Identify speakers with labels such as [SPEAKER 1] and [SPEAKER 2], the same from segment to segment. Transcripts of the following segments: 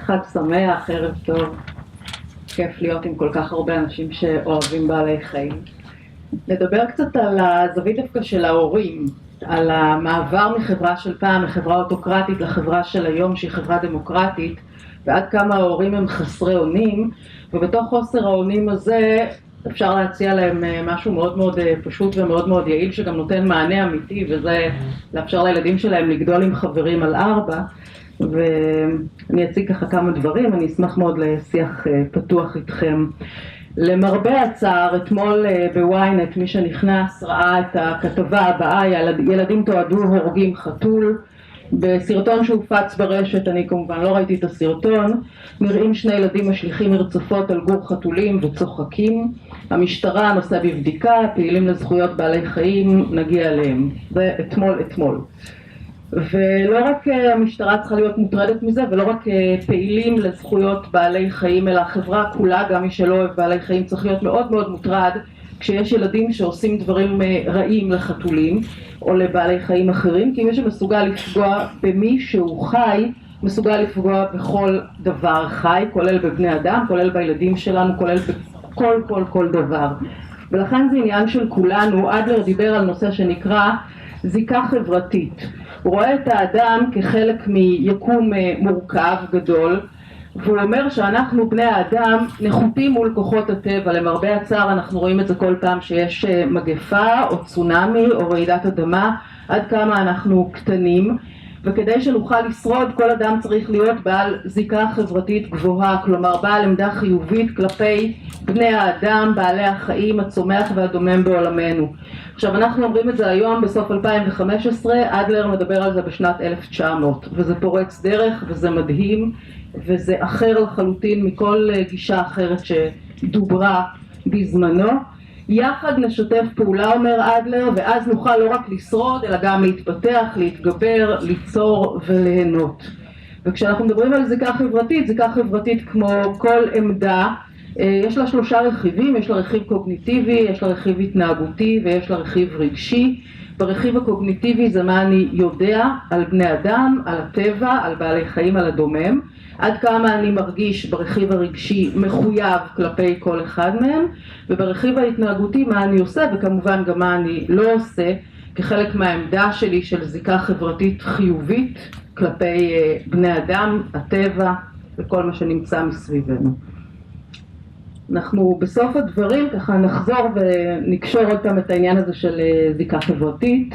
[SPEAKER 1] חג שמח, ערב טוב. כיף להיות עם כל כך הרבה אנשים שאוהבים בעלי חיים. נדבר קצת על הזווית דווקא של ההורים, על המעבר מחברה של פעם, מחברה אוטוקרטית לחברה של היום שהיא חברה דמוקרטית, ועד כמה ההורים הם חסרי אונים, ובתוך חוסר האונים הזה אפשר להציע להם משהו מאוד מאוד פשוט ומאוד מאוד יעיל, שגם נותן מענה אמיתי, וזה לאפשר לילדים שלהם לגדול עם חברים על 4. ואני אציג ככה כמה דברים, אני אשמח מאוד לשיח פתוח איתכם. למרבה הצער, אתמול בוויינט מי שנכנס ראה את הכתבה הבאה, ילדים תועדו הורגים חתול. בסרטון שהופץ ברשת, אני כמובן לא ראיתי את הסרטון, נראים 2 ילדים משליכים מרצפות על גור חתולים וצוחקים. המשטרה נושא בבדיקה, פעילים לזכויות בעלי חיים, נגיע אליהם. זה אתמול. ולא רק המשטרה צריכה להיות מוטרדת מזה, ולא רק פעילים לזכויות בעלי חיים, אלא החברה כולה, גם מי שלא אוהב בעלי חיים, צריך להיות מאוד מאוד מוטרד כשיש ילדים שעושים דברים רעים לחתולים או לבעלי חיים אחרים, כי מי שמסוגל לפגוע במי שהוא חי, מסוגל לפגוע בכל דבר חי, כולל בבני אדם, כולל בילדים שלנו, כולל בכל דבר. ולכן זה עניין של כולנו. אדלר דיבר על נושא שנקרא זיקה חברתית. הוא רואה את האדם כחלק מיקום מורכב גדול, והוא אומר שאנחנו בני האדם נחותים מול כוחות הטבע. למרבה הצער אנחנו רואים את זה כל פעם שיש מגפה או צונאמי או רעידת אדמה, עד כמה אנחנו קטנים, וכדי שנוכל לשרוד כל אדם צריך להיות בעל זיקה חברתית גבוהה, כלומר בעל עמדה חיובית כלפי בני האדם, בעלי החיים, הצומח והדומם בעולמנו. עכשיו אנחנו אומרים את זה היום בסוף 2015, אדלר מדבר על זה בשנת 1900, וזה פורץ דרך וזה מדהים וזה אחר לחלוטין מכל גישה אחרת שדוברה בזמנו. יחד נשתף פעולה, אומר אדלר, ואז נוכל לא רק לשרוד אלא גם להתפתח, להתגבר, ליצור וליהנות. וכשאנחנו מדברים על זיקה חברתית כמו כל עמדה, יש לה 3 רכיבים, יש לה רכיב קוגניטיבי, יש לה רכיב התנהגותי ויש לה רכיב רגשי. ברכיב הקוגניטיבי זה מה אני יודע על בני אדם, על הטבע, על בעלי חיים, על הדומם, עד כמה אני מרגיש ברכיב הרגשי מחויב כלפי כל אחד מהם, וברכיב ההתנהגותי מה אני עושה וכמובן גם מה אני לא עושה כחלק מהעמדה שלי של זיקה חברתית חיובית כלפי בני אדם, הטבע וכל מה שנמצא מסביבנו. אנחנו בסוף הדברים ככה נחזור ונקשור עוד פעם את העניין הזה של זיקה חברתית.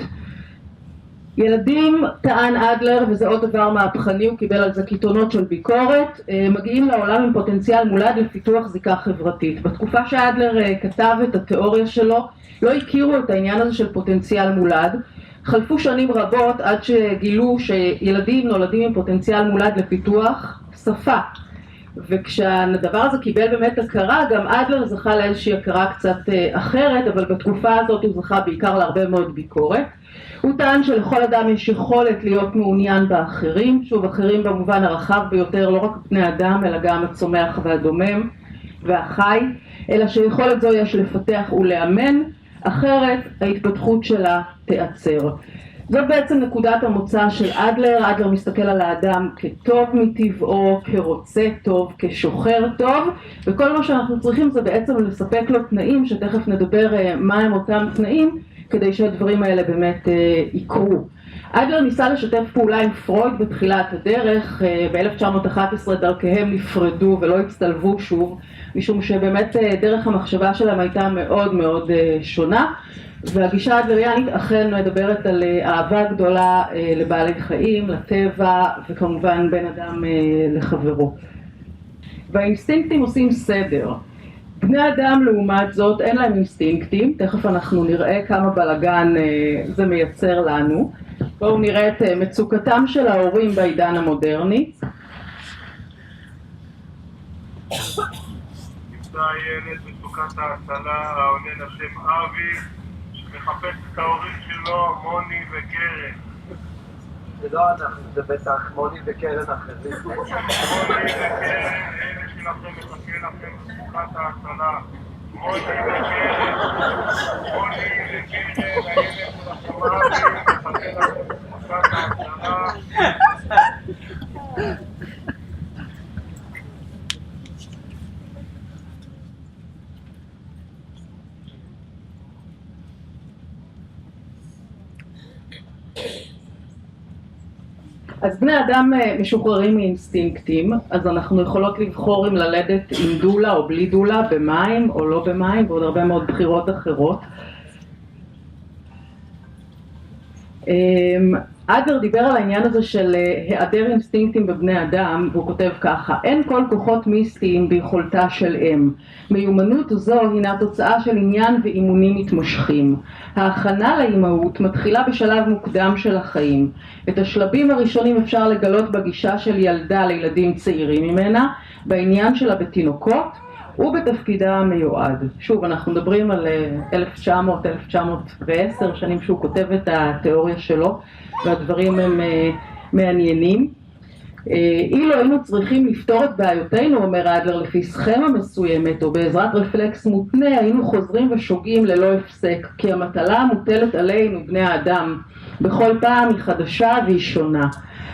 [SPEAKER 1] ילדים, טען אדלר, וזה עוד דבר מהפכני, הוא קיבל על זה קיתונות של ביקורת, מגיעים לעולם עם פוטנציאל מולד לפיתוח זיקה חברתית. בתקופה שאדלר כתב את התיאוריה שלו לא הכירו את העניין הזה של פוטנציאל מולד. חלפו שנים רבות עד שגילו שילדים נולדים עם פוטנציאל מולד לפיתוח שפה, וכשהדבר הזה קיבל באמת הכרה, גם אדלר זכה לאיזושהי הכרה קצת אחרת, אבל בתקופה הזאת הוא זכה בעיקר להרבה מאוד ביקורת. הוא טען שלכל אדם יש יכולת להיות מעוניין באחרים, שוב אחרים במובן הרחב ביותר, לא רק בני אדם אלא גם הצומח והדומם והחי, אלא שיכולת זו יש לפתח ולאמן, אחרת ההתפתחות שלה תיעצר. זאת בעצם נקודת המוצא של אדלר. אדלר מסתכל על האדם כטוב מטבעו, כרוצה טוב, כשוחר טוב, וכל מה שאנחנו צריכים זה בעצם לספק לו תנאים, שתכף נדבר מהם אותם תנאים, כדי שהדברים האלה באמת יקרו. אדלר ניסה לשתף פעולה עם פרויד בתחילת הדרך, ב-1911 דרכיהם נפרדו ולא הצטלבו שוב, משום שבאמת דרך המחשבה שלהם הייתה מאוד מאוד שונה, והגישה האדלריאנית אכן מדברת על אהבה גדולה לבעלי חיים, לטבע וכמובן בין אדם לחברו. והאינסטינקטים עושים סדר. בני אדם לעומת זאת אין להם אינסטינקטים, תכף אנחנו נראה כמה בלגן זה מייצר לנו. בואו נראה את מצוקתם של ההורים בעידן המודרני.
[SPEAKER 2] נמצא ילד מצוקת ההצלה העונה לשם אבי, שמחפש את ההורים שלו, מוני וקרן.
[SPEAKER 3] זה לא אנחנו, זה בטח מוני וקרן אחרים.
[SPEAKER 2] מוני וקרן, אלה שלכם מחכה לכם במצוקת ההצלה. מוני וקרן, הילד שלכם אבי, מחכה לכם במצוקת ההצלה.
[SPEAKER 1] אז בני אדם משוחררים מאינסטינקטים, אז אנחנו יכולות לבחור אם ללדת עם דולה או בלי דולה, במים או לא במים, ועוד הרבה מאוד בחירות אחרות. אדלר דיבר על העניין הזה של היעדר אינסטינקטים בבני אדם, והוא כותב ככה: אין כל כוחות מיסטיים ביכולתה של אם. מיומנות זו הינה תוצאה של עניין ואימונים מתמשכים. ההכנה לאימהות מתחילה בשלב מוקדם של החיים. את השלבים הראשונים אפשר לגלות בגישה של ילדה לילדים צעירים ממנה, בעניין שלה בתינוקות ובתפקידה המיועד. שוב, אנחנו מדברים על 1900-1910 שנים שהוא כותב את התיאוריה שלו, והדברים הם מעניינים. אילו היינו צריכים לפתור את בעיותינו, אומר אדלר, לפי סכמה מסוימת או בעזרת רפלקס מותנה, היינו חוזרים ושוגעים ללא הפסק, כי המטלה המוטלת עלינו, בני האדם, בכל פעם היא חדשה והיא שונה.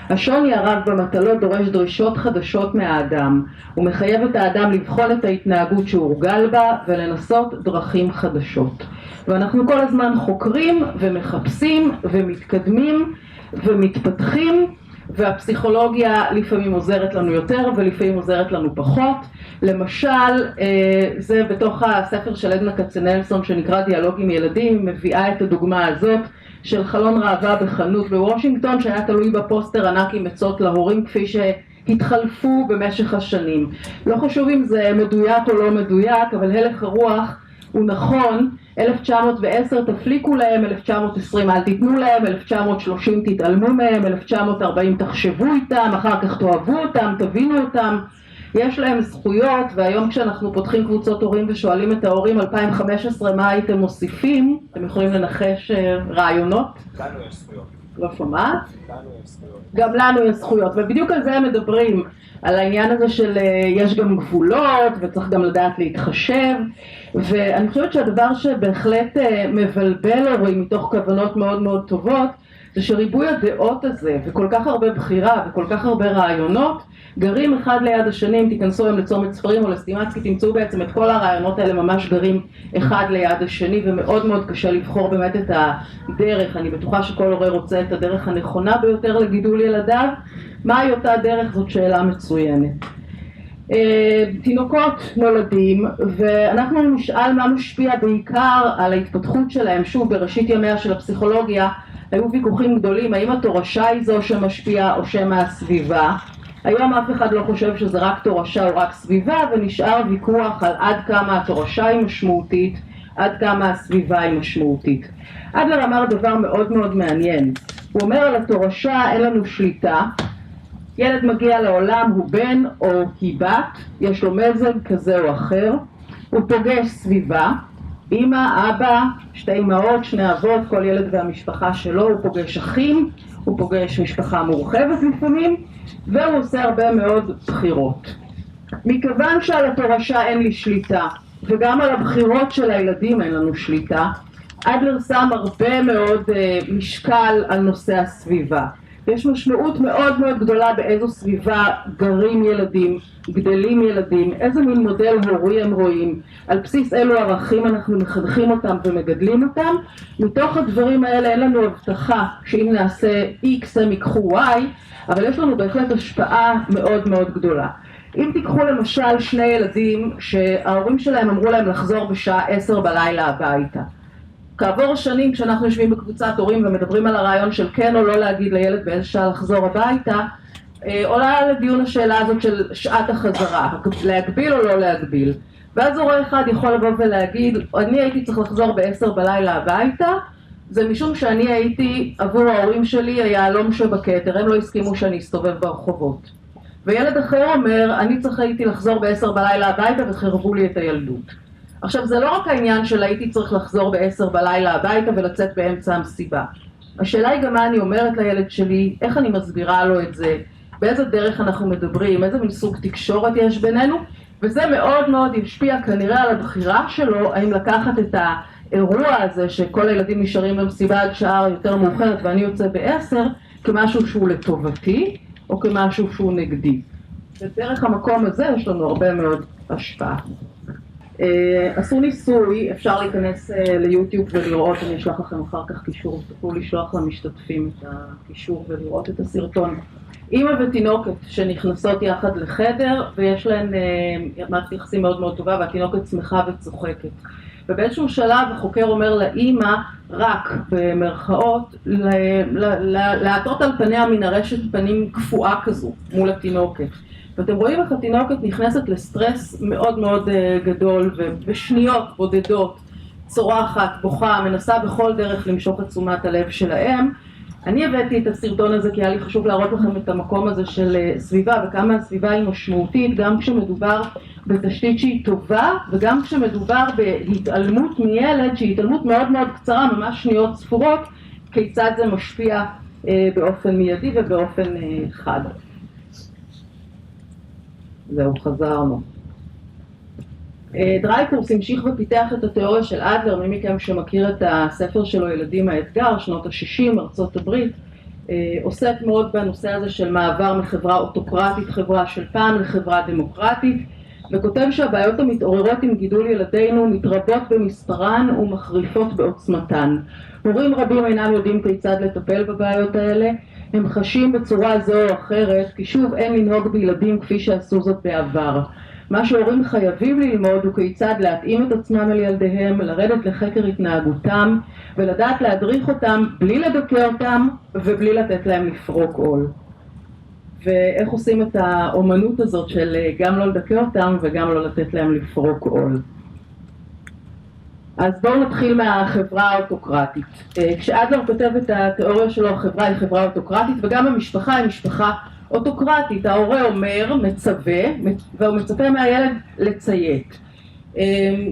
[SPEAKER 1] השוני הרב במטלות דורש דרישות חדשות מהאדם, הוא מחייב את האדם לבחון את ההתנהגות שהורגל בה ולנסות דרכים חדשות. ואנחנו כל הזמן חוקרים ומחפשים ומתקדמים ומתפתחים, והפסיכולוגיה לפעמים עוזרת לנו יותר ולפעמים עוזרת לנו פחות. למשל, זה בתוך הספר של עדנה כצנלסון שנקרא דיאלוגים ילדים, מביאה את הדוגמה הזאת של חלון ראווה בחנות בוושינגטון שהיה תלוי בפוסטר ענק עם עצות להורים כפי שהתחלפו במשך השנים. לא חשוב אם זה מדויק או לא מדויק, אבל הלך הרוח הוא נכון. 1910 תפליקו להם, 1920 אל תיתנו להם, 1930 תתעלמו מהם, 1940 תחשבו איתם, אחר כך תאהבו אותם, תבינו אותם, יש להם זכויות. והיום כשאנחנו פותחים קבוצות הורים ושואלים את ההורים 2015 מה הייתם מוסיפים, אתם יכולים לנחש רעיונות?
[SPEAKER 3] לנו יש זכויות.
[SPEAKER 1] לא שומעת?
[SPEAKER 3] לנו יש זכויות.
[SPEAKER 1] גם לנו יש זכויות, ובדיוק על זה הם מדברים, על העניין הזה של יש גם גבולות וצריך גם לדעת להתחשב. ואני חושבת שהדבר שבהחלט מבלבל הורים מתוך כוונות מאוד מאוד טובות, זה שריבוי הדעות הזה וכל כך הרבה בחירה וכל כך הרבה רעיונות גרים אחד ליד השני. אם תיכנסו היום לצומת ספרים או לסטימצקי תמצאו בעצם את כל הרעיונות האלה ממש גרים אחד ליד השני, ומאוד מאוד קשה לבחור באמת את הדרך. אני בטוחה שכל הורה רוצה את הדרך הנכונה ביותר לגידול ילדיו. מהי אותה דרך? זאת שאלה מצוינת. תינוקות נולדים ואנחנו נשאל מה משפיע בעיקר על ההתפתחות שלהם. שוב, בראשית ימיה של הפסיכולוגיה היו ויכוחים גדולים האם התורשה היא זו שמשפיעה או שמא הסביבה. היום אף אחד לא חושב שזה רק תורשה או רק סביבה, ונשאר ויכוח על עד כמה התורשה היא משמעותית, עד כמה הסביבה היא משמעותית. אדלר אמר דבר מאוד מאוד מעניין. הוא אומר על התורשה אין לנו שליטה. ילד מגיע לעולם, הוא בן או היא בת, יש לו מזג כזה או אחר, הוא פוגש סביבה, אמא, אבא, שתי אמהות, שני אבות, כל ילד והמשפחה שלו, הוא פוגש אחים, הוא פוגש משפחה מורחבת לפעמים, והוא עושה הרבה מאוד בחירות. מכיוון שעל התורשה אין לי שליטה, וגם על הבחירות של הילדים אין לנו שליטה, אדלר שם הרבה מאוד משקל על נושא הסביבה. יש משמעות מאוד מאוד גדולה באיזו סביבה גרים ילדים, גדלים ילדים, איזה מין מודל הורי הם רואים, על בסיס אילו ערכים אנחנו מחנכים אותם ומגדלים אותם. מתוך הדברים האלה אין לנו הבטחה שאם נעשה X הם ייקחו Y, אבל יש לנו בהחלט השפעה מאוד מאוד גדולה. אם תיקחו למשל שני ילדים שההורים שלהם אמרו להם לחזור בשעה 10 בלילה הביתה, כעבור שנים כשאנחנו יושבים בקבוצת הורים ומדברים על הרעיון של כן או לא להגיד לילד באיזה שעה לחזור הביתה, עולה לדיון השאלה הזאת של שעת החזרה, להגביל או לא להגביל. ואז הורה אחד יכול לבוא ולהגיד, אני הייתי צריך לחזור ב10 בלילה הביתה, זה משום שאני הייתי עבור ההורים שלי היהלום שבכתר, הם לא הסכימו שאני אסתובב ברחובות. וילד אחר אומר, אני הייתי לחזור ב10 בלילה הביתה וחרבו לי את הילדות. עכשיו, זה לא רק העניין של הייתי צריך לחזור ב10 בלילה הביתה ולצאת באמצע המסיבה. השאלה היא גם מה אני אומרת לילד שלי, איך אני מסבירה לו את זה, באיזה דרך אנחנו מדברים, איזה מין סוג תקשורת יש בינינו, וזה מאוד מאוד ישפיע כנראה על הבחירה שלו, האם לקחת את האירוע הזה שכל הילדים נשארים במסיבה עד שעה יותר מאוחרת ואני יוצא ב10, כמשהו שהוא לטובתי או כמשהו שהוא נגדי. ודרך המקום הזה יש לנו הרבה מאוד השפעה. עשו ניסוי, אפשר להיכנס ליוטיוב ולראות, אני אשלח לכם אחר כך קישור, תוכלו לשלוח למשתתפים את הקישור ולראות את הסרטון. אמא ותינוקת שנכנסות יחד לחדר ויש להן מערכת יחסים מאוד מאוד טובה והתינוקת שמחה וצוחקת. ובאיזשהו שלב החוקר אומר לאמא רק במרכאות להטות על פניה מן הרשת פנים קפואה כזו מול התינוקת. ואתם רואים איך התינוקת נכנסת לסטרס מאוד מאוד גדול ובשניות בודדות צורחת, בוכה, מנסה בכל דרך למשוך את תשומת הלב שלהם. אני הבאתי את הסרטון הזה כי היה לי חשוב להראות לכם את המקום הזה של סביבה וכמה הסביבה היא משמעותית גם כשמדובר בתשתית שהיא טובה וגם כשמדובר בהתעלמות מילד שהיא התעלמות מאוד מאוד קצרה, ממש שניות ספורות, כיצד זה משפיע באופן מיידי ובאופן חד. זהו, חזרנו. דרייקורס המשיך ופיתח את התיאוריה של אדלר, מי מכם שמכיר את הספר שלו ילדים האתגר, שנות ה-60, ארצות הברית, עוסק מאוד בנושא הזה של מעבר מחברה אוטוקרטית, חברה של פעם, לחברה דמוקרטית, וכותב שהבעיות המתעוררות עם גידול ילדינו מתרבות במספרן ומחריפות בעוצמתן. הורים רבים אינם יודעים כיצד לטפל בבעיות האלה, הם חשים בצורה זו או אחרת, כי שוב אין לנהוג בילדים כפי שעשו זאת בעבר. מה שהורים חייבים ללמוד הוא כיצד להתאים את עצמם אל ילדיהם, לרדת לחקר התנהגותם ולדעת להדריך אותם בלי לדכא אותם ובלי לתת להם לפרוק עול. ואיך עושים את האומנות הזאת של גם לא לדכא אותם וגם לא לתת להם לפרוק עול. אז בואו נתחיל מהחברה האוטוקרטית. כשאדלר כותב את התיאוריה שלו, החברה היא חברה אוטוקרטית וגם המשפחה היא משפחה אוטוקרטית. ההורה אומר, מצווה, והוא מצפה מהילד לציית.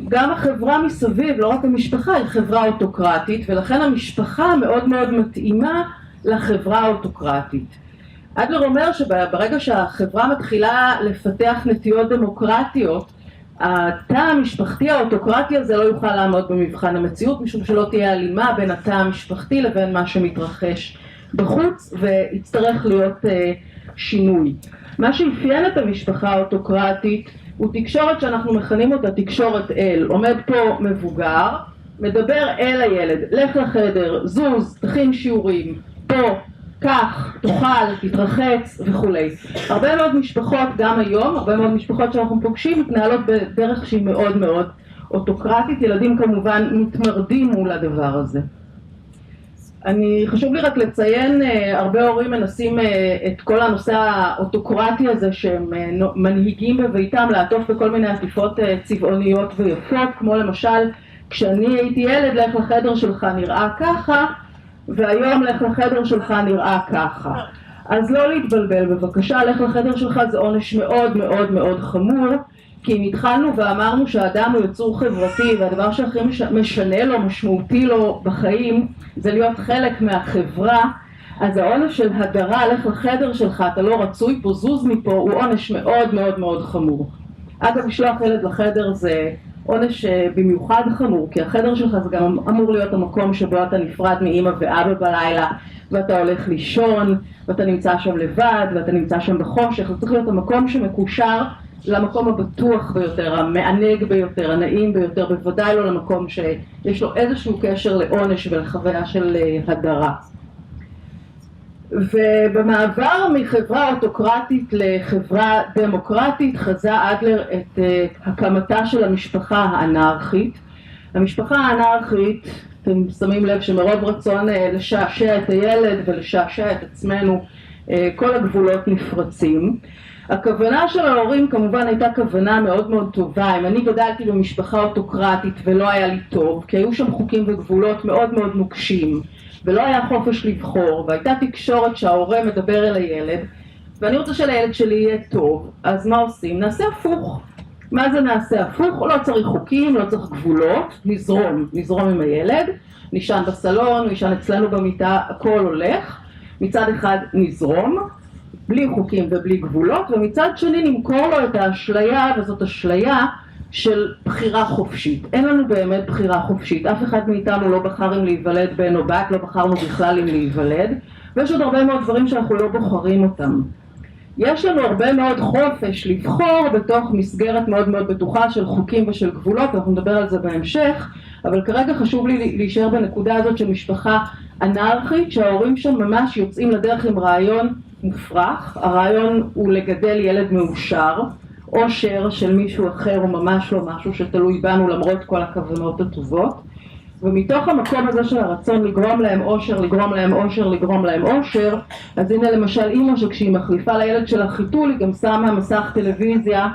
[SPEAKER 1] גם החברה מסביב, לא רק המשפחה, היא חברה אוטוקרטית, ולכן המשפחה מאוד מאוד מתאימה לחברה האוטוקרטית. אדלר אומר שברגע שהחברה מתחילה לפתח נטיות דמוקרטיות, התא המשפחתי האוטוקרטי הזה לא יוכל לעמוד במבחן המציאות, משום שלא תהיה הלימה בין התא המשפחתי לבין מה שמתרחש בחוץ, ויצטרך להיות שינוי. מה שאפיין את המשפחה האוטוקרטית הוא תקשורת שאנחנו מכנים אותה תקשורת אל. עומד פה מבוגר, מדבר אל הילד, לך לחדר, זוז, תכין שיעורים, פה, כך, תאכל, תתרחץ וכולי. הרבה מאוד משפחות, גם היום, הרבה מאוד משפחות שאנחנו פוגשים, מתנהלות בדרך שהיא מאוד מאוד אוטוקרטית. ילדים כמובן מתמרדים מול הדבר הזה. חשוב לי רק לציין, הרבה הורים מנסים את כל הנושא האוטוקרטי הזה שהם מנהיגים בביתם לעטוף בכל מיני עטיפות צבעוניות ויפות, כמו למשל, כשאני הייתי ילד, לך לחדר שלך נראה ככה, והיום לך לחדר שלך נראה ככה. אז לא להתבלבל בבקשה, לך לחדר שלך זה עונש מאוד מאוד מאוד חמור, כי אם התחלנו ואמרנו שהאדם הוא יצור חברתי והדבר שהכי משנה לו, משמעותי לו בחיים, זה להיות חלק מהחברה, אז העונש של הדרה, לך לחדר שלך, אתה לא רצוי פה, זוז מפה, הוא עונש מאוד מאוד מאוד חמור. אגב, לשלוח ילד לחדר זה עונש במיוחד חמור, כי החדר שלך זה גם אמור להיות המקום שבו אתה נפרד מאמא ואבא בלילה, ואתה הולך לישון, ואתה נמצא שם לבד, ואתה נמצא שם בחושך. זה צריך להיות המקום שמקושר למקום הבטוח ביותר, המענג ביותר, הנעים ביותר, בוודאי לא למקום שיש לו איזשהו קשר לעונש ולחוויה של הדרה. ובמעבר מחברה אוטוקרטית לחברה דמוקרטית חזה אדלר את הקמתה של המשפחה האנרכית. המשפחה האנרכית, אתם שמים לב שמרוב רצון לשעשע את הילד ולשעשע את עצמנו, כל הגבולות נפרצים. הכוונה של ההורים כמובן הייתה כוונה מאוד מאוד טובה. אם אני גדלתי במשפחה אוטוקרטית ולא היה לי טוב, כי היו שם חוקים וגבולות מאוד מאוד נוקשים, ולא היה חופש לבחור, והייתה תקשורת שההורה מדבר אל הילד, ואני רוצה שלילד שלי יהיה טוב, אז מה עושים? נעשה הפוך. מה זה נעשה הפוך? לא צריך חוקים, לא צריך גבולות, נזרום עם הילד, נשען בסלון, נשען אצלנו במיטה, הכל הולך. מצד אחד נזרום, בלי חוקים ובלי גבולות, ומצד שני נמכור לו את האשליה, וזאת אשליה של בחירה חופשית. אין לנו באמת בחירה חופשית, אף אחד מאיתנו לא בחר אם להיוולד בן או בת, לא בחרנו בכלל אם להיוולד, ויש עוד הרבה מאוד דברים שאנחנו לא בוחרים אותם. יש לנו הרבה מאוד חופש לבחור בתוך מסגרת מאוד מאוד בטוחה של חוקים ושל גבולות, אנחנו נדבר על זה בהמשך, אבל כרגע חשוב לי להישאר בנקודה הזאת של משפחה אנרכית, שההורים שם ממש יוצאים לדרך עם רעיון מופרך. הרעיון הוא לגדל ילד מאושר, אושר של מישהו אחר הוא ממש לא משהו שתלוי בנו למרות כל הכוונות הטובות, ומתוך המקום הזה של הרצון לגרום להם אושר, לגרום להם אושר, לגרום להם אושר, אז הנה למשל אמא שכשהיא מחליפה לילד שלה חיתול, היא גם שמה מסך טלוויזיה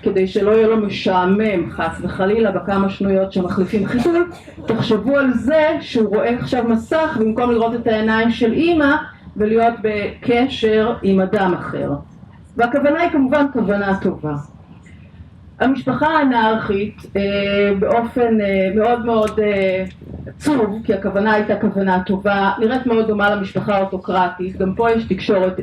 [SPEAKER 1] כדי שלא יהיה לו משעמם חס וחלילה בכמה שנויות שמחליפים חיתול. תחשבו על זה שהוא רואה עכשיו מסך במקום לראות את העיניים של אמא ולהיות בקשר עם אדם אחר, והכוונה היא כמובן כוונה טובה. המשפחה האנרכית באופן מאוד מאוד עצוב, כי הכוונה הייתה כוונה טובה, נראית מאוד דומה למשפחה האוטוקרטית. גם פה יש תקשורת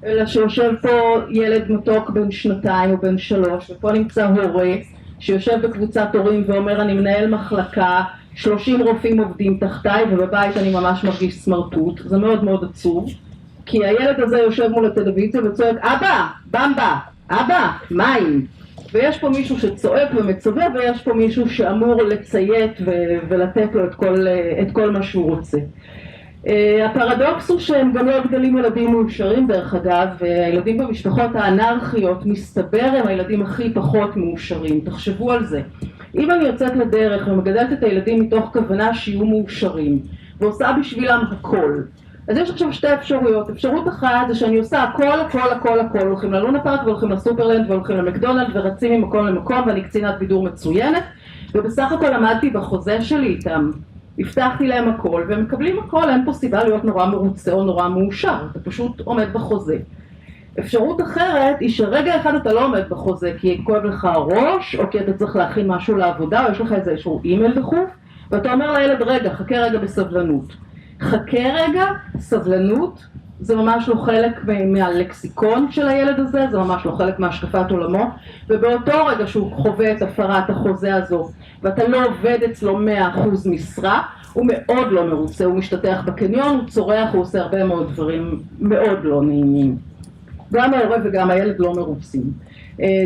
[SPEAKER 1] אלא שיושב פה ילד מתוק בן 2 או בן 3, ופה נמצא הורה שיושב בקבוצת הורים ואומר אני מנהל מחלקה, 30 רופאים עובדים תחתיי ובבית אני ממש מרגיש סמרטוט. זה מאוד מאוד עצוב, כי הילד הזה יושב מול הטלוויזיה וצועק אבא, במבה, אבא, מים, ויש פה מישהו שצועק ומצווה, ויש פה מישהו שאמור לציית ולתת לו את כל מה שהוא רוצה. הפרדוקס הוא שהם גם לא גדלים ילדים מאושרים דרך אגב, והילדים במשפחות האנרכיות מסתבר הם הילדים הכי פחות מאושרים. תחשבו על זה. אם אני יוצאת לדרך ומגדלת את הילדים מתוך כוונה שיהיו מאושרים, ועושה בשבילם הכל, אז יש עכשיו שתי אפשרויות. אפשרות אחת זה שאני עושה הכל, הולכים ללונה פארק והולכים לסופרלנד והולכים למקדונלד ורצים ממקום למקום ואני קצינת בידור מצוינת, ובסך הכל עמדתי בחוזה שלי איתם, הבטחתי להם הכל והם מקבלים הכל, אין פה סיבה להיות נורא מרוצה או נורא מאושר, אתה פשוט עומד בחוזה. אפשרות אחרת היא שרגע אחד אתה לא עומד בחוזה כי כואב לך הראש, או כי אתה צריך להכין משהו לעבודה, או יש לך איזשהו אימייל דחוף, ואתה אומר לילד רגע, חכה רגע בסבלנות. חכה רגע, סבלנות, זה ממש לא חלק מהלקסיקון של הילד הזה, זה ממש לא חלק מהשקפת עולמו, ובאותו רגע שהוא חווה את הפרת החוזה הזו, ואתה לא עובד אצלו 100% משרה, הוא מאוד לא מרוצה, הוא משתתח בקניון, הוא צורח, הוא עושה הרבה מאוד דברים מאוד לא נעימים. גם ההורה וגם הילד לא מרוצים.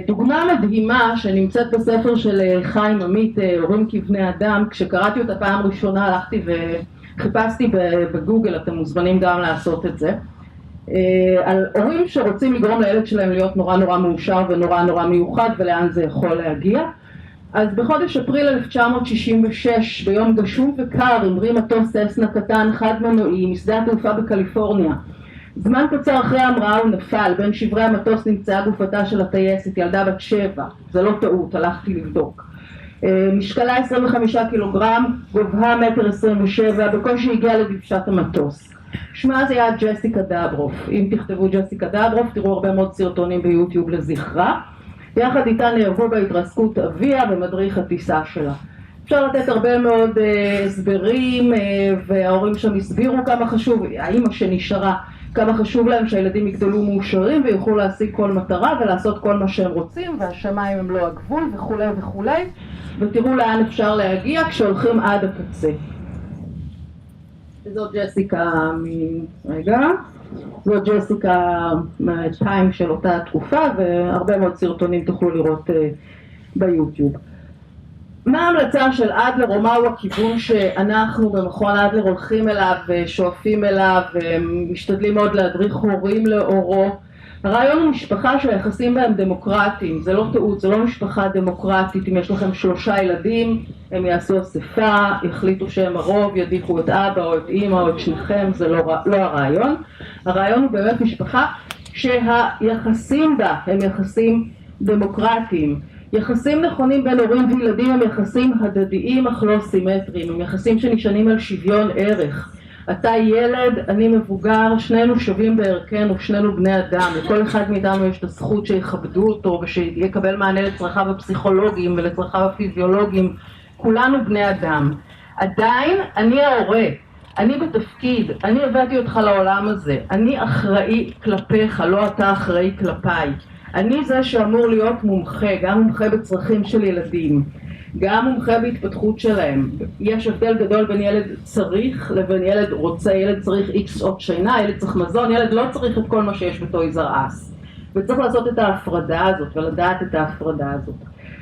[SPEAKER 1] דוגמה מדהימה שנמצאת בספר של חיים עמית, הורים כבני אדם, כשקראתי אותה פעם ראשונה הלכתי חיפשתי בגוגל, אתם מוזמנים גם לעשות את זה, על הורים שרוצים לגרום לילד שלהם להיות נורא נורא מאושר ונורא נורא מיוחד ולאן זה יכול להגיע. אז בחודש אפריל 1966 ביום גשום וקר המריא מטוס ססנה קטן חד מנועי משדה התעופה בקליפורניה. זמן קצר אחרי ההמראה הוא נפל, בין שברי המטוס נמצאה גופתה של הטייסת, ילדה בת 7, זה לא טעות, הלכתי לבדוק. משקלה 25 קילוגרם, גובהה 1.27 מטר, בקושי הגיעה לדבשת המטוס. שמה זה היה ג'סיקה דברוף. אם תכתבו ג'סיקה דברוף תראו הרבה מאוד סרטונים ביוטיוב לזכרה. יחד איתה נהרגו בהתרסקות אביה ומדריך הטיסה שלה. אפשר לתת הרבה מאוד הסברים, וההורים שם הסבירו כמה חשוב, האמא שנשארה, כמה חשוב להם שהילדים יגדלו מאושרים ויוכלו להשיג כל מטרה ולעשות כל מה שהם רוצים, והשמיים הם לא הגבול וכולי וכולי, ותראו לאן אפשר להגיע כשהולכים עד הקצה. וזאת ג'סיקה זאת ג'סיקה מהטיים של אותה תקופה, והרבה מאוד סרטונים תוכלו לראות ביוטיוב. מה ההמלצה של אדלר, או מהו הכיוון שאנחנו במכון אדלר הולכים אליו ושואפים אליו ומשתדלים מאוד להדריך הורים לאורו? הרעיון הוא משפחה שהיחסים בהם דמוקרטיים, זה לא טעות, זה לא משפחה דמוקרטית. אם יש לכם 3 ילדים, הם יעשו אספה, יחליטו שהם הרוב, ידיחו את אבא או את אמא או את שניכם, זה לא הרעיון. הרעיון הוא באמת משפחה שהיחסים בה הם יחסים דמוקרטיים. יחסים נכונים בין הורים וילדים הם יחסים הדדיים אך לא סימטריים, הם יחסים שנשענים על שוויון ערך. אתה ילד, אני מבוגר, שנינו שווים בערכנו, שנינו בני אדם, לכל אחד מאיתנו יש את הזכות שיכבדו אותו ושיקבל מענה לצרכיו הפסיכולוגיים ולצרכיו הפיזיולוגיים, כולנו בני אדם. עדיין אני ההורה, אני בתפקיד, אני הבאתי אותך לעולם הזה, אני אחראי כלפיך, לא אתה אחראי כלפיי. אני זה שאמור להיות מומחה, גם מומחה בצרכים של ילדים, גם מומחה בהתפתחות שלהם. יש הבדל גדול בין ילד צריך לבין ילד רוצה. ילד צריך איקס שעות שינה, ילד צריך מזון, ילד לא צריך את כל מה שיש בטויז אר אס. וצריך לעשות את ההפרדה הזאת ולדעת את ההפרדה הזאת.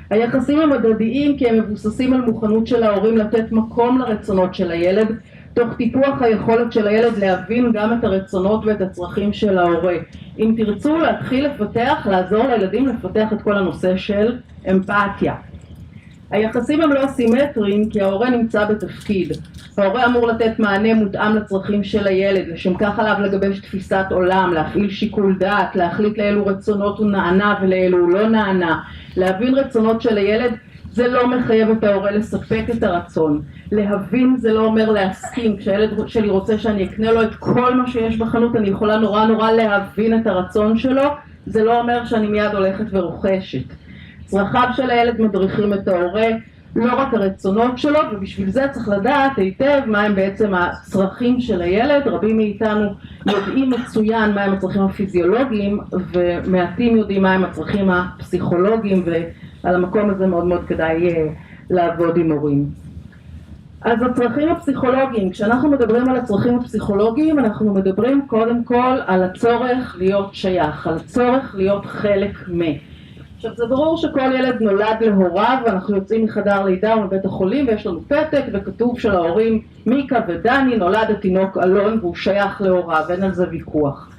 [SPEAKER 1] היחסים הם הדדיים כי הם מבוססים על מוכנות של ההורים לתת מקום לרצונות של הילד, תוך טיפוח היכולת של הילד להבין גם את הרצונות ואת הצרכים של ההורה. אם תרצו להתחיל לפתח, לעזור לילדים לפתח את כל הנושא של אמפתיה. היחסים הם לא סימטריים כי ההורה נמצא בתפקיד. ההורה אמור לתת מענה מותאם לצרכים של הילד, לשם כך עליו לגבש תפיסת עולם, להפעיל שיקול דעת, להחליט לאילו רצונות הוא נענה ולאילו הוא לא נענה. להבין רצונות של הילד זה לא מחייב את ההורה לספק את הרצון. להבין זה לא אומר להסכים. כשהילד שלי רוצה שאני אקנה לו את כל מה שיש בחנות, אני יכולה נורא להבין את הרצון שלו, זה לא אומר שאני מיד הולכת ורוכשת. צרכיו של הילד מדריכים את ההורה, לא רק הרצונות שלו, ובשביל זה צריך לדעת היטב מהם בעצם הצרכים של הילד. רבים מאיתנו יודעים מצוין מהם הצרכים הפיזיולוגיים, ומעטים יודעים מהם הצרכים הפסיכולוגיים, ועל המקום הזה מאוד מאוד כדאי לעבוד עם הורים. אז הצרכים הפסיכולוגיים, כשאנחנו מדברים על הצרכים הפסיכולוגיים, אנחנו מדברים קודם כל על הצורך להיות שייך, על הצורך להיות חלק עכשיו זה ברור שכל ילד נולד להוריו, ואנחנו יוצאים מחדר לידה או מבית החולים ויש לנו פתק וכתוב של ההורים מיקה ודני נולד התינוק אלון והוא שייך להוריו, אין על זה ויכוח.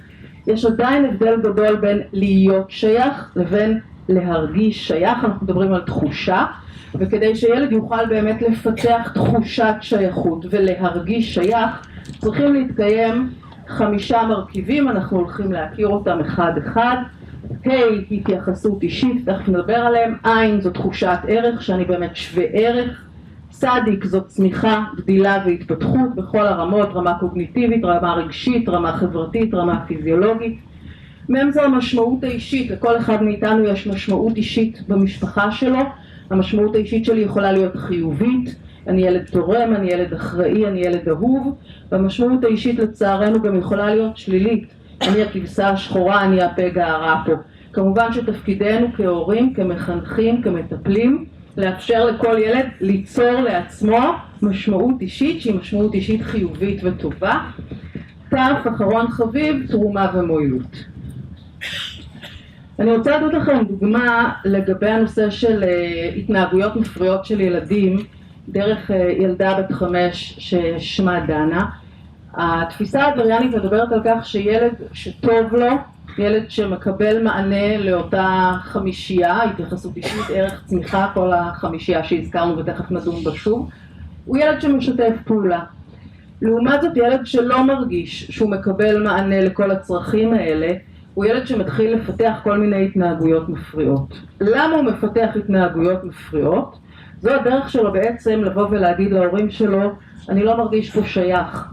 [SPEAKER 1] יש עדיין הבדל גדול בין להיות שייך לבין להרגיש שייך. אנחנו מדברים על תחושה, וכדי שילד יוכל באמת לפתח תחושת שייכות ולהרגיש שייך צריכים להתקיים 5 מרכיבים, אנחנו הולכים להכיר אותם אחד אחד. התייחסות אישית, תכף נדבר עליהם. עין זו תחושת ערך, שאני באמת שווה ערך. צדיק זו צמיחה, גדילה והתפתחות בכל הרמות, רמה קוגניטיבית, רמה רגשית, רמה חברתית, רמה פיזיולוגית. מהם זו המשמעות האישית, לכל אחד מאיתנו יש משמעות אישית במשפחה שלו. המשמעות האישית שלי יכולה להיות חיובית, אני ילד תורם, אני ילד אחראי, אני ילד אהוב, והמשמעות האישית לצערנו גם יכולה להיות שלילית, אני הכבשה השחורה, אני הפגע הרע פה. כמובן שתפקידנו כהורים, כמחנכים, כמטפלים, לאפשר לכל ילד ליצור לעצמו משמעות אישית שהיא משמעות אישית חיובית וטובה. תף אחרון חביב, תרומה ומועילות. אני רוצה לתת לכם דוגמה לגבי הנושא של התנהגויות מפריעות של ילדים דרך ילדה בת 5 ששמה דנה. התפיסה האדלריאנית מדברת על כך שילד שטוב לו, ילד שמקבל מענה לאותה חמישייה, התייחסות אישית, ערך צמיחה, כל החמישייה שהזכרנו ותכף נדון בשוב, הוא ילד שמשתף פעולה. לעומת זאת ילד שלא מרגיש שהוא מקבל מענה לכל הצרכים האלה, הוא ילד שמתחיל לפתח כל מיני התנהגויות מפריעות. למה הוא מפתח התנהגויות מפריעות? זו הדרך שלו בעצם לבוא ולהגיד להורים שלו, אני לא מרגיש פה שייך.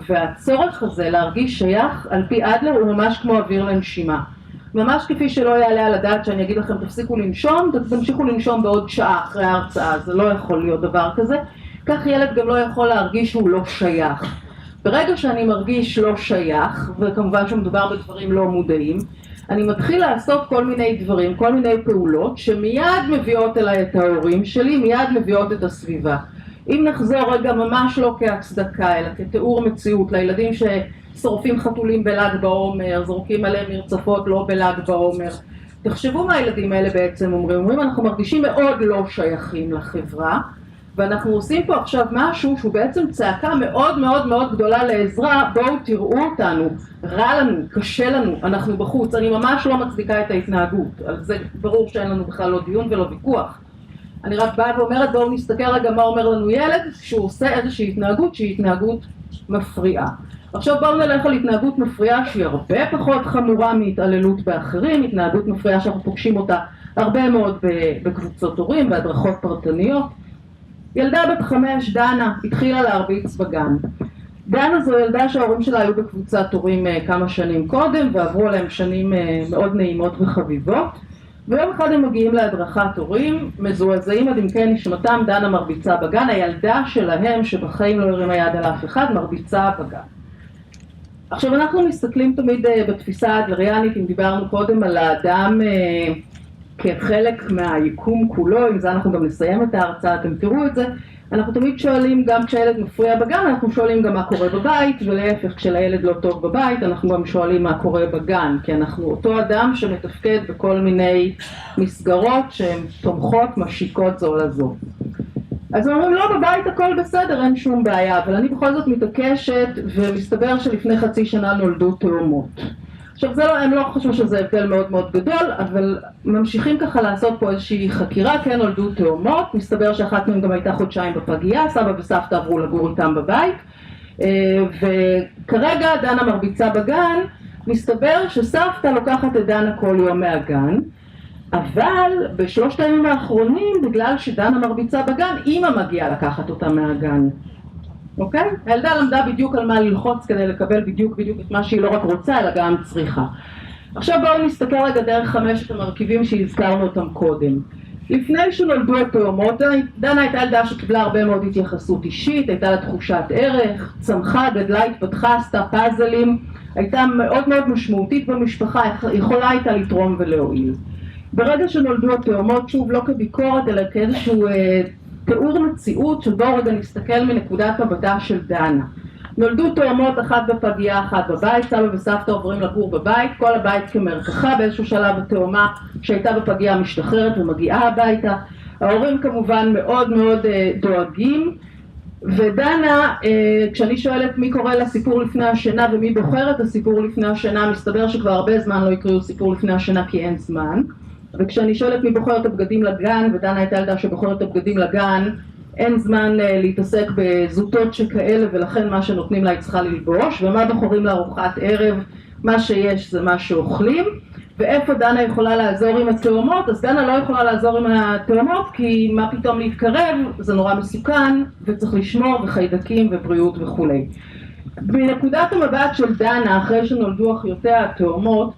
[SPEAKER 1] והצורך הזה להרגיש שייך על פי אדלר הוא ממש כמו אוויר לנשימה. ממש כפי שלא יעלה על הדעת שאני אגיד לכם תפסיקו לנשום, תמשיכו לנשום בעוד שעה אחרי ההרצאה, זה לא יכול להיות דבר כזה. כך ילד גם לא יכול להרגיש שהוא לא שייך. ברגע שאני מרגיש לא שייך, וכמובן שמדובר בדברים לא מודעים, אני מתחיל לעשות כל מיני דברים, כל מיני פעולות שמיד מביאות אליי את ההורים שלי, מיד מביאות את הסביבה. אם נחזור רגע ממש לא כהצדקה, אלא כתיאור מציאות לילדים ששורפים חתולים בל"ג בעומר, זורקים עליהם מרצפות לא בל"ג בעומר, תחשבו מה הילדים האלה בעצם אומרים, אנחנו מרגישים מאוד לא שייכים לחברה, ואנחנו עושים פה עכשיו משהו שהוא בעצם צעקה מאוד מאוד מאוד גדולה לעזרה, בואו תראו אותנו, רע לנו, קשה לנו, אנחנו בחוץ. אני ממש לא מצדיקה את ההתנהגות, על זה ברור שאין לנו בכלל לא דיון ולא ויכוח. אני רק באה ואומרת בואו נסתכל רגע מה אומר לנו ילד שהוא עושה איזושהי התנהגות שהיא התנהגות מפריעה. עכשיו בואו נלך על התנהגות מפריעה שהיא הרבה פחות חמורה מהתעללות באחרים, התנהגות מפריעה שאנחנו פוגשים אותה הרבה מאוד בקבוצות הורים, בהדרכות פרטניות. ילדה בת 5, דנה, התחילה להרביץ בגן. דנה זו ילדה שההורים שלה היו בקבוצת הורים כמה שנים קודם, ועברו עליהם שנים מאוד נעימות וחביבות. ויום אחד הם מגיעים להדרכת הורים, מזועזעים עד עמקי נשמתם, דנה מרביצה בגן. הילדה שלהם, שבחיים לא הרימה יד על אף אחד, מרביצה בגן. עכשיו אנחנו מסתכלים תמיד בתפיסה האדלריאנית, אם דיברנו קודם על האדם כחלק מהיקום כולו, עם זה אנחנו גם נסיים את ההרצאה, אתם תראו את זה, אנחנו תמיד שואלים, גם כשהילד מפריע בגן, אנחנו שואלים גם מה קורה בבית, ולהפך, כשלילד לא טוב בבית, אנחנו גם שואלים מה קורה בגן, כי אנחנו אותו אדם שמתפקד בכל מיני מסגרות שהן תומכות, משיקות זו לזו. אז אומרים, לא, בבית הכל בסדר, אין שום בעיה, אבל אני בכל זאת מתעקשת, ומסתבר שלפני חצי שנה נולדו תאומות. עכשיו, הם לא חושבים שזה הבדל מאוד מאוד גדול, אבל ממשיכים ככה לעשות פה איזושהי חקירה, כן נולדו תאומות, מסתבר שאחת מהן גם הייתה חודשיים בפגייה, סבא וסבתא עברו לגור איתם בבית, וכרגע דנה מרביצה בגן, מסתבר שסבתא לוקחת את דנה כל יום מהגן, אבל בשלושת הימים האחרונים, בגלל שדנה מרביצה בגן, אמא מגיעה לקחת אותה מהגן. אוקיי? הילדה למדה בדיוק על מה ללחוץ כדי לקבל בדיוק את מה שהיא לא רק רוצה, אלא גם צריכה. עכשיו בואו נסתכל רגע דרך 5 המרכיבים שהזכרנו אותם קודם. לפני שנולדו התאומות, דנה הייתה ילדה שקיבלה הרבה מאוד התייחסות אישית, הייתה לה תחושת ערך, צמחה, גדלה, התפתחה, עשתה פאזלים, הייתה מאוד מאוד משמעותית במשפחה, יכולה הייתה לתרום ולהועיל. ברגע שנולדו התאומות, שוב לא כביקורת אלא כאיזשהו תיאור מציאות שבו רגע נסתכל מנקודת מבטה של דנה. נולדו תאומות, אחת בפגייה, אחת בבית, סבא וסבתא עוברים לגור בבית, כל הבית כמרקחה, באיזשהו שלב התאומה שהייתה בפגייה משתחררת ומגיעה הביתה. ההורים כמובן מאוד מאוד דואגים, ודנה, כשאני שואלת מי קורא לה סיפור לפני השינה ומי בוחר את הסיפור לפני השינה, מסתבר שכבר הרבה זמן לא יקראו סיפור לפני השינה כי אין זמן. וכשאני שואלת מי בוחר את הבגדים לגן, ודנה הייתה ילדה שבוחר את הבגדים לגן, אין זמן להתעסק בזוטות שכאלה, ולכן מה שנותנים לה היא צריכה ללבוש, ומה בוחרים לארוחת ערב, מה שיש זה מה שאוכלים, ואיפה דנה יכולה לעזור עם התאומות, אז דנה לא יכולה לעזור עם התאומות, כי מה פתאום להתקרב, זה נורא מסוכן, וצריך לשמור וחיידקים ובריאות וכו'. בנקודת המבט של דנה, אחרי שנולדו אחיותיה התאומות,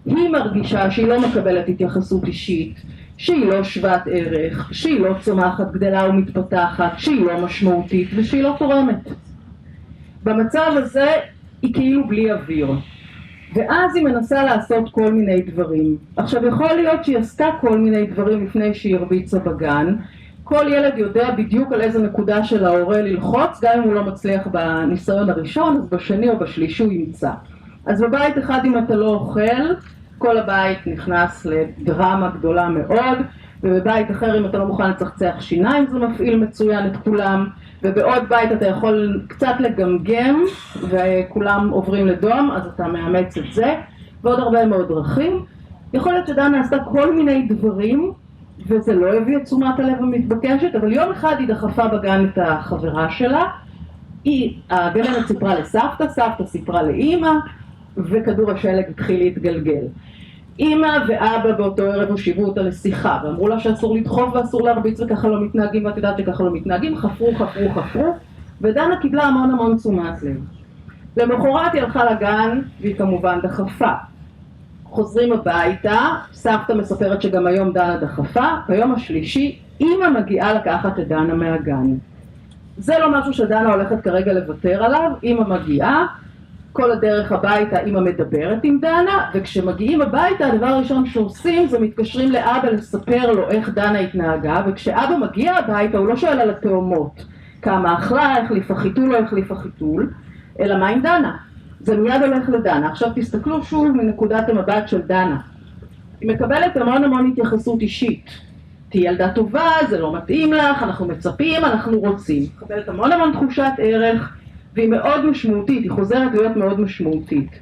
[SPEAKER 1] היא מרגישה שהיא לא מקבלת התייחסות אישית, שהיא לא שוות ערך, שהיא לא צומחת, גדלה ומתפתחת, שהיא לא משמעותית ושהיא לא תורמת. במצב הזה היא כאילו בלי אוויר. ואז היא מנסה לעשות כל מיני דברים. עכשיו יכול להיות שהיא עשתה כל מיני דברים לפני שהיא הרביצה בגן. כל ילד יודע בדיוק על איזה נקודה של ההורה ללחוץ, גם אם הוא לא מצליח בניסיון הראשון, אז בשני או בשלישי הוא ימצא. אז בבית אחד אם אתה לא אוכל, כל הבית נכנס לדרמה גדולה מאוד, ובבית אחר אם אתה לא מוכן לצחצח שיניים זה מפעיל מצוין את כולם, ובעוד בית אתה יכול קצת לגמגם וכולם עוברים לדום, אז אתה מאמץ את זה, ועוד הרבה מאוד דרכים. יכול להיות שדנה עשתה כל מיני דברים, וזה לא הביא את תשומת הלב המתבקשת, אבל יום אחד היא דחפה בגן את החברה שלה, הגננת סיפרה לסבתא, סבתא סיפרה לאמא, וכדור השלג התחיל להתגלגל. אמא ואבא באותו ערב הושיבו אותה לשיחה, ואמרו לה שאסור לדחוף ואסור להרביץ וככה לא מתנהגים, ואת יודעת שככה לא מתנהגים, חפרו, ודנה קיבלה המון תשומת לב. למחרת היא הלכה לגן, והיא כמובן דחפה. חוזרים הביתה, סבתא מספרת שגם היום דנה דחפה, ביום השלישי אמא מגיעה לקחת את דנה מהגן. זה לא משהו שדנה הולכת כרגע לוותר עליו, אמא מגיעה, כל הדרך הביתה אמא מדברת עם דנה, וכשמגיעים הביתה הדבר הראשון שעושים זה מתקשרים לאבא לספר לו איך דנה התנהגה, וכשאבא מגיע הביתה הוא לא שואל על התאומות, כמה אכלה, החליפה חיתול או החליפה חיתול, אלא מה עם דנה? זה מיד הולך לדנה. עכשיו תסתכלו שוב מנקודת המבט של דנה. היא מקבלת המון התייחסות אישית. תהיה ילדה טובה, זה לא מתאים לך, אנחנו מצפים, אנחנו רוצים. מקבלת המון תחושת ערך, והיא מאוד משמעותית, היא חוזרת להיות מאוד משמעותית.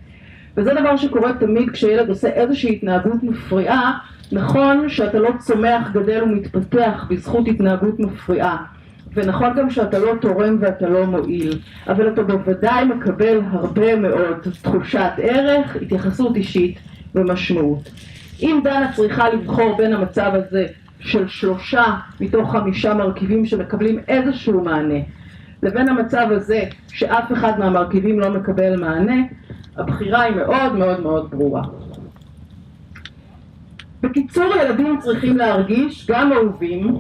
[SPEAKER 1] וזה דבר שקורה תמיד כשילד עושה איזושהי התנהגות מפריעה, נכון שאתה לא צומח, גדל ומתפתח בזכות התנהגות מפריעה, ונכון גם שאתה לא תורם ואתה לא מועיל, אבל אתה בוודאי מקבל הרבה מאוד תחושת ערך, התייחסות אישית ומשמעות. אם דנה צריכה לבחור בין המצב הזה של 3 מתוך 5 מרכיבים שמקבלים איזשהו מענה, לבין המצב הזה שאף אחד מהמרכיבים לא מקבל מענה, הבחירה היא מאוד ברורה. בקיצור, ילדים צריכים להרגיש גם אהובים,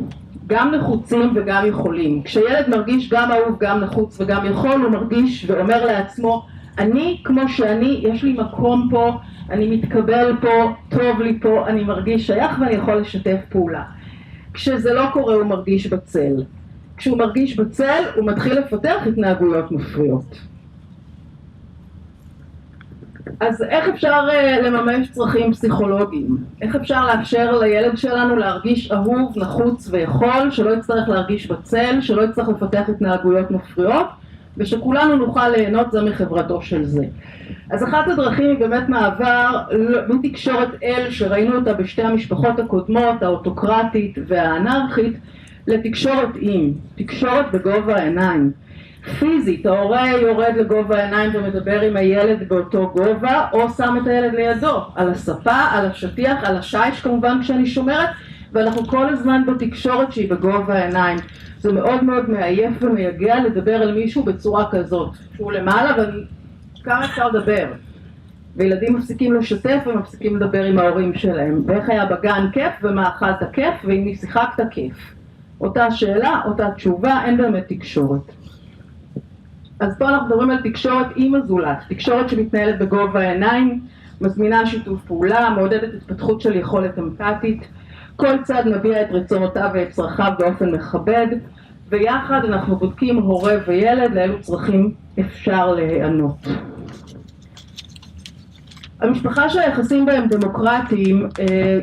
[SPEAKER 1] גם נחוצים וגם יכולים. כשילד מרגיש גם אהוב, גם נחוץ וגם יכול, הוא מרגיש ואומר לעצמו, אני כמו שאני, יש לי מקום פה, אני מתקבל פה, טוב לי פה, אני מרגיש שייך ואני יכול לשתף פעולה. כשזה לא קורה הוא מרגיש בצל. כשהוא מרגיש בצל הוא מתחיל לפתח התנהגויות מפריעות. אז איך אפשר לממש צרכים פסיכולוגיים? איך אפשר לאפשר לילד שלנו להרגיש אהוב, נחוץ ויכול, שלא יצטרך להרגיש בצל, שלא יצטרך לפתח התנהגויות מפריעות, ושכולנו נוכל ליהנות זה מחברתו של זה. אז אחת הדרכים היא באמת מעבר מתקשורת אל, שראינו אותה בשתי המשפחות הקודמות, האוטוקרטית והאנרכית, לתקשורת עם, תקשורת בגובה העיניים. פיזית, ההורה יורד לגובה העיניים ומדבר עם הילד באותו גובה, או שם את הילד לידו, על הספה, על השטיח, על השיש כמובן כשאני שומרת, ואנחנו כל הזמן בתקשורת שהיא בגובה העיניים. זה מאוד מאוד מעייף ומייגע לדבר על מישהו בצורה כזאת, שהוא למעלה וכמה אפשר לדבר. וילדים מפסיקים לשתף ומפסיקים לדבר עם ההורים שלהם. ואיך היה בגן כיף ומה אכלת כיף ואם מי שיחקת כיף. אותה שאלה, אותה תשובה, אין באמת תקשורת. אז פה אנחנו מדברים על תקשורת עם הזולת, תקשורת שמתנהלת בגובה העיניים, מזמינה שיתוף פעולה, מעודדת התפתחות של יכולת אמפתית, כל צד מביע את רצונותיו ואת צרכיו באופן מכבד, ויחד אנחנו בודקים הורה וילד לאילו צרכים אפשר להיענות. המשפחה שהיחסים בהם דמוקרטיים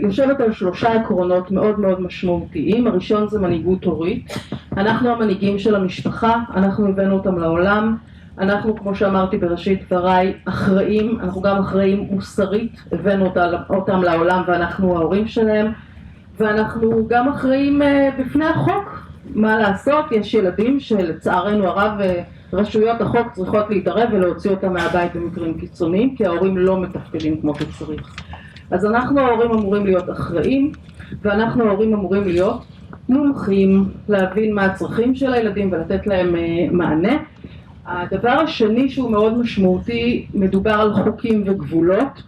[SPEAKER 1] יושבת על 3 עקרונות מאוד מאוד משמעותיים. הראשון זה מנהיגות הורית. אנחנו המנהיגים של המשפחה, אנחנו הבאנו אותם לעולם, אנחנו כמו שאמרתי בראשית דבריי אחראים, אנחנו גם אחראים מוסרית, הבאנו אותם לעולם ואנחנו ההורים שלהם, ואנחנו גם אחראים בפני החוק. מה לעשות? יש ילדים שלצערנו הרב רשויות החוק צריכות להתערב ולהוציא אותם מהבית במקרים קיצוניים, כי ההורים לא מתפקדים כמו שצריך. אז אנחנו ההורים אמורים להיות אחראים, ואנחנו ההורים אמורים להיות מומחים, להבין מה הצרכים של הילדים ולתת להם מענה. הדבר השני שהוא מאוד משמעותי, מדובר על חוקים וגבולות,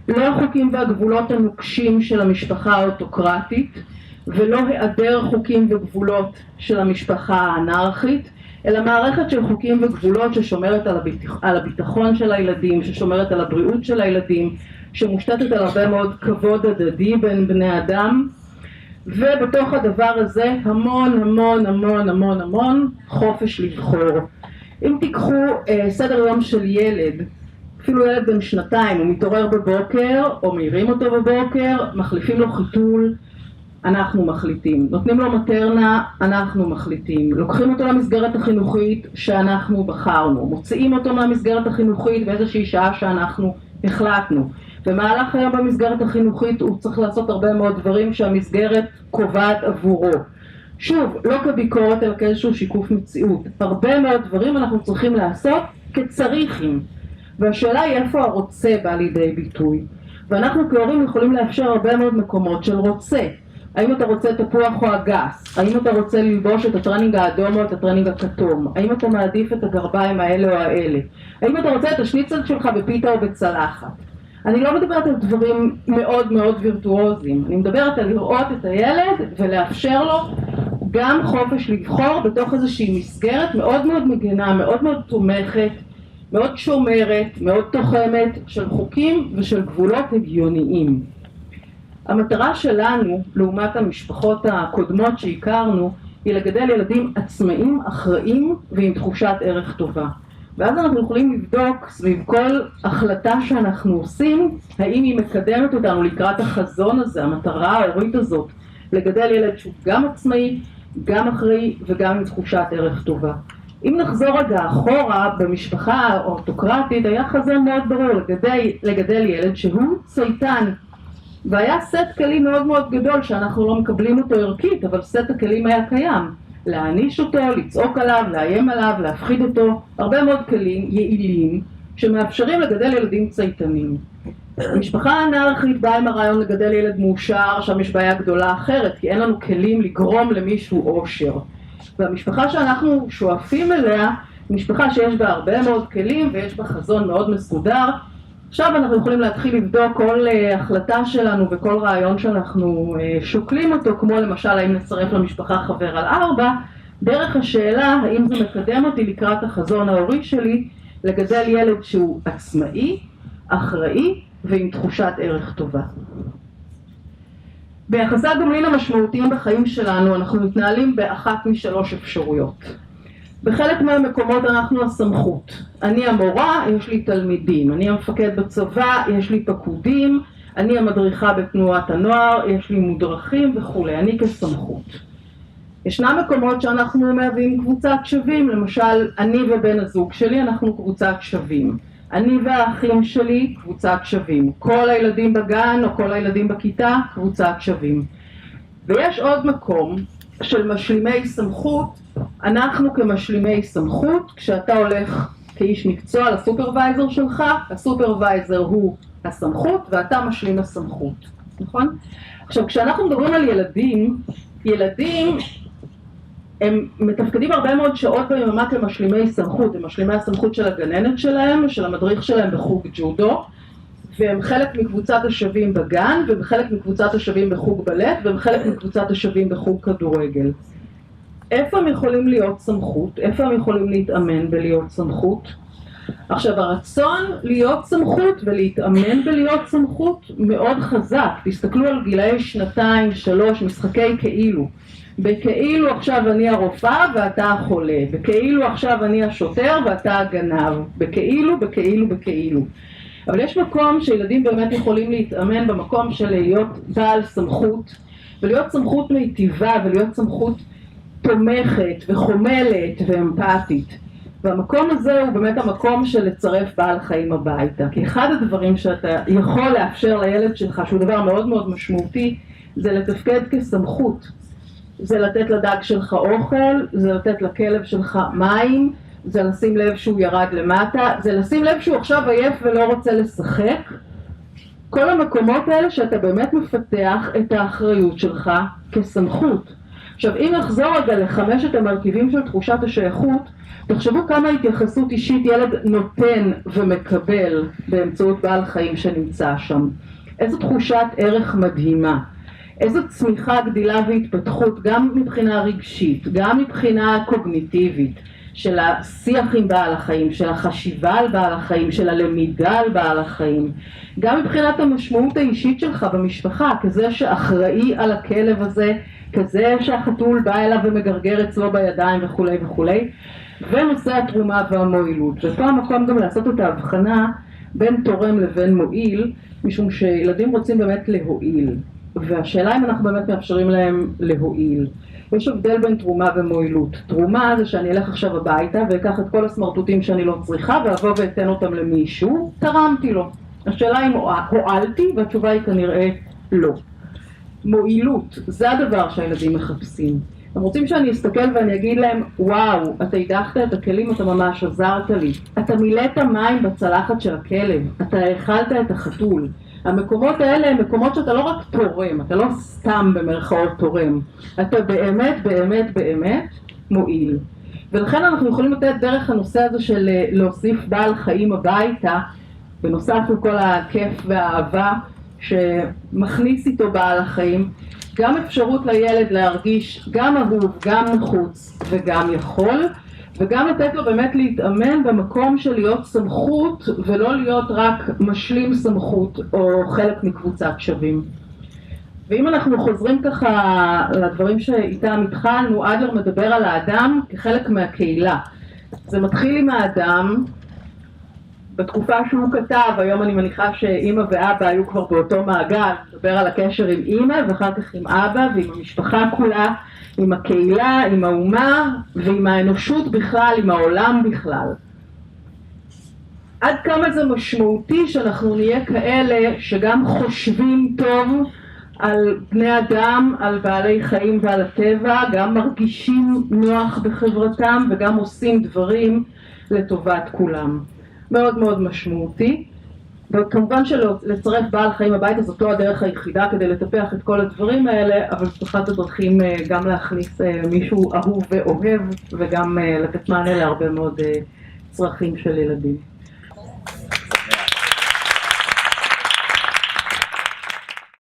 [SPEAKER 1] לא החוקים והגבולות הנוקשים של המשפחה האוטוקרטית, ולא היעדר חוקים וגבולות של המשפחה האנרכית, אלא מערכת של חוקים וגבולות ששומרת על הביטחון של הילדים, ששומרת על הבריאות של הילדים, שמושתתת על הרבה מאוד כבוד הדדי בין בני אדם, ובתוך הדבר הזה המון המון המון המון המון חופש לבחור. אם תיקחו סדר יום של ילד, אפילו ילד בן 2, הוא מתעורר בבוקר או מעירים אותו בבוקר, מחליפים לו חיתול, אנחנו מחליטים, נותנים לו מטרנה, אנחנו מחליטים, לוקחים אותו למסגרת החינוכית שאנחנו בחרנו, מוציאים אותו מהמסגרת החינוכית באיזושהי שעה שאנחנו החלטנו. במהלך היום במסגרת החינוכית הוא צריך לעשות הרבה מאוד דברים שהמסגרת קובעת עבורו. שוב, לא כביקורת אלא כאיזשהו שיקוף מציאות. הרבה מאוד דברים אנחנו צריכים לעשות כצריכים. והשאלה היא איפה הרוצה בא לידי ביטוי. ואנחנו כהורים יכולים לאפשר הרבה מאוד מקומות של רוצה. האם אתה רוצה תפוח או אגס? האם אתה רוצה ללבוש את הטרנינג האדום או את הטרנינג הכתום? האם אתה מעדיף את הגרביים האלה או האלה? האם אתה רוצה את השניצל שלך בפיתה או בצלחת? אני לא מדברת על דברים מאוד מאוד וירטואוזיים, אני מדברת על לראות את הילד ולאפשר לו גם חופש לבחור בתוך איזושהי מסגרת מאוד מאוד מגנה, מאוד מאוד תומכת, מאוד שומרת, מאוד תוחמת של חוקים ושל גבולות הגיוניים. המטרה שלנו, לעומת המשפחות הקודמות שהכרנו, היא לגדל ילדים עצמאיים, אחראים ועם תחושת ערך טובה. ואז אנחנו יכולים לבדוק סביב כל החלטה שאנחנו עושים, האם היא מקדמת אותנו לקראת החזון הזה, המטרה ההורית הזאת, לגדל ילד שהוא גם עצמאי, גם אחראי וגם עם תחושת ערך טובה. אם נחזור רגע אחורה, במשפחה האוטוקרטית היה חזון מאוד ברור לגדל ילד שהוא צייתן. והיה סט כלים מאוד מאוד גדול שאנחנו לא מקבלים אותו ערכית, אבל סט הכלים היה קיים. להעניש אותו, לצעוק עליו, לאיים עליו, להפחיד אותו, הרבה מאוד כלים יעילים שמאפשרים לגדל ילדים צייתנים. המשפחה האנרכית באה עם הרעיון לגדל ילד מאושר, שם יש בעיה גדולה אחרת, כי אין לנו כלים לגרום למישהו אושר. והמשפחה שאנחנו שואפים אליה, משפחה שיש בה הרבה מאוד כלים ויש בה חזון מאוד מסודר. עכשיו אנחנו יכולים להתחיל לבדוק כל החלטה שלנו וכל רעיון שאנחנו שוקלים אותו, כמו למשל האם נצרף למשפחה חבר על 4, דרך השאלה האם זה מקדם אותי לקראת החזון ההורי שלי לגדל ילד שהוא עצמאי, אחראי ועם תחושת ערך טובה. ביחסי הגומלין המשמעותיים בחיים שלנו אנחנו מתנהלים באחת משלוש אפשרויות. בחלק מהמקומות אנחנו הסמכות. אני המורה, יש לי תלמידים. אני המפקד בצבא, יש לי פקודים. אני המדריכה בתנועת הנוער, יש לי מודרכים וכו'. אני כסמכות. ישנם מקומות שאנחנו מהווים קבוצת שווים. למשל, אני ובן הזוג שלי, אנחנו קבוצת שווים. אני והאחים שלי, קבוצת שווים. כל הילדים בגן או כל הילדים בכיתה, קבוצת שווים. ויש עוד מקום של משלימי סמכות. אנחנו כמשלימי סמכות, כשאתה הולך כאיש מקצוע לסופרוויזר שלך, הסופרוויזר הוא הסמכות ואתה משלים הסמכות, נכון? עכשיו, כשאנחנו מדברים על ילדים הם מתפקדים הרבה מאוד שעות ביממה כמשלימי סמכות, הם משלימי הסמכות של הגננת שלהם, של המדריך שלהם בחוג ג'ודו, והם חלק מקבוצת השווים בגן, והם חלק מקבוצת השווים בחוג בלט, והם חלק מקבוצת השווים בחוג כדורגל. איפה הם יכולים להיות סמכות? איפה הם יכולים להתאמן בלהיות סמכות? עכשיו, הרצון להיות סמכות ולהתאמן בלהיות סמכות מאוד חזק. תסתכלו על גילאי 2, 3, משחקי כאילו. בכאילו עכשיו אני הרופאה ואתה החולה. בכאילו עכשיו אני השוטר ואתה הגנב. בכאילו. אבל יש מקום שילדים באמת יכולים להתאמן במקום של להיות בעל סמכות, ולהיות סמכות מיטיבה ולהיות סמכות תומכת וחומלת ואמפתית. והמקום הזה הוא באמת המקום של לצרף בעל חיים הביתה. כי אחד הדברים שאתה יכול לאפשר לילד שלך, שהוא דבר מאוד מאוד משמעותי, זה לתפקד כסמכות. זה לתת לדג שלך אוכל, זה לתת לכלב שלך מים, זה לשים לב שהוא ירד למטה, זה לשים לב שהוא עכשיו עייף ולא רוצה לשחק. כל המקומות האלה שאתה באמת מפתח את האחריות שלך כסמכות. עכשיו, אם נחזור רגע לחמשת המרכיבים של תחושת השייכות, תחשבו כמה התייחסות אישית ילד נותן ומקבל באמצעות בעל חיים שנמצא שם. איזו תחושת ערך מדהימה. איזו צמיחה, גדילה והתפתחות, גם מבחינה רגשית, גם מבחינה קוגניטיבית, של השיח עם בעל החיים, של החשיבה על בעל החיים, של הלמידה על בעל החיים, גם מבחינת המשמעות האישית שלך במשפחה, כזה שאחראי על הכלב הזה, כזה שהחתול בא אליו ומגרגר אצלו בידיים וכו' וכו', ונושא התרומה והמועילות. ופה המקום גם לעשות את ההבחנה בין תורם לבין מועיל, משום שילדים רוצים באמת להועיל. והשאלה אם אנחנו באמת מאפשרים להם להועיל. יש הבדל בין תרומה ומועילות. תרומה זה שאני אלך עכשיו הביתה ואקח את כל הסמרטוטים שאני לא צריכה ואבוא ואתן אותם למישהו, תרמתי לו. השאלה אם הועלתי, והתשובה היא כנראה לא. מועילות, זה הדבר שהילדים מחפשים. הם רוצים שאני אסתכל ואני אגיד להם, וואו, אתה הדחת את הכלים, אתה ממש עזרת לי. אתה מילאת מים בצלחת של הכלב, אתה האכלת את החתול. המקומות האלה הם מקומות שאתה לא רק תורם, אתה לא סתם במרכאות תורם, אתה באמת באמת באמת מועיל. ולכן אנחנו יכולים לתת דרך הנושא הזה של להוסיף בעל חיים הביתה, בנוסף לכל הכיף והאהבה שמכניס איתו בעל החיים, גם אפשרות לילד להרגיש גם אהוב, גם נחוץ וגם יכול, וגם לתת לו באמת להתאמן במקום של להיות סמכות ולא להיות רק משלים סמכות או חלק מקבוצת שווים. ואם אנחנו חוזרים ככה לדברים שאיתם התחלנו, אדלר מדבר על האדם כחלק מהקהילה. זה מתחיל עם האדם בתקופה שהוא כתב, היום אני מניחה שאמא ואבא היו כבר באותו מעגל, מדבר על הקשר עם אמא ואחר כך עם אבא ועם המשפחה כולה, עם הקהילה, עם האומה ועם האנושות בכלל, עם העולם בכלל. עד כמה זה משמעותי שאנחנו נהיה כאלה שגם חושבים טוב על בני אדם, על בעלי חיים ועל הטבע, גם מרגישים נוח בחברתם וגם עושים דברים לטובת כולם. מאוד מאוד משמעותי. וכמובן שלצרף בעל חיים הביתה זאת לא הדרך היחידה כדי לטפח את כל הדברים האלה, אבל זאת אחת הדרכים גם להכניס מישהו אהוב ואוהב וגם לתת מענה להרבה מאוד צרכים של ילדים.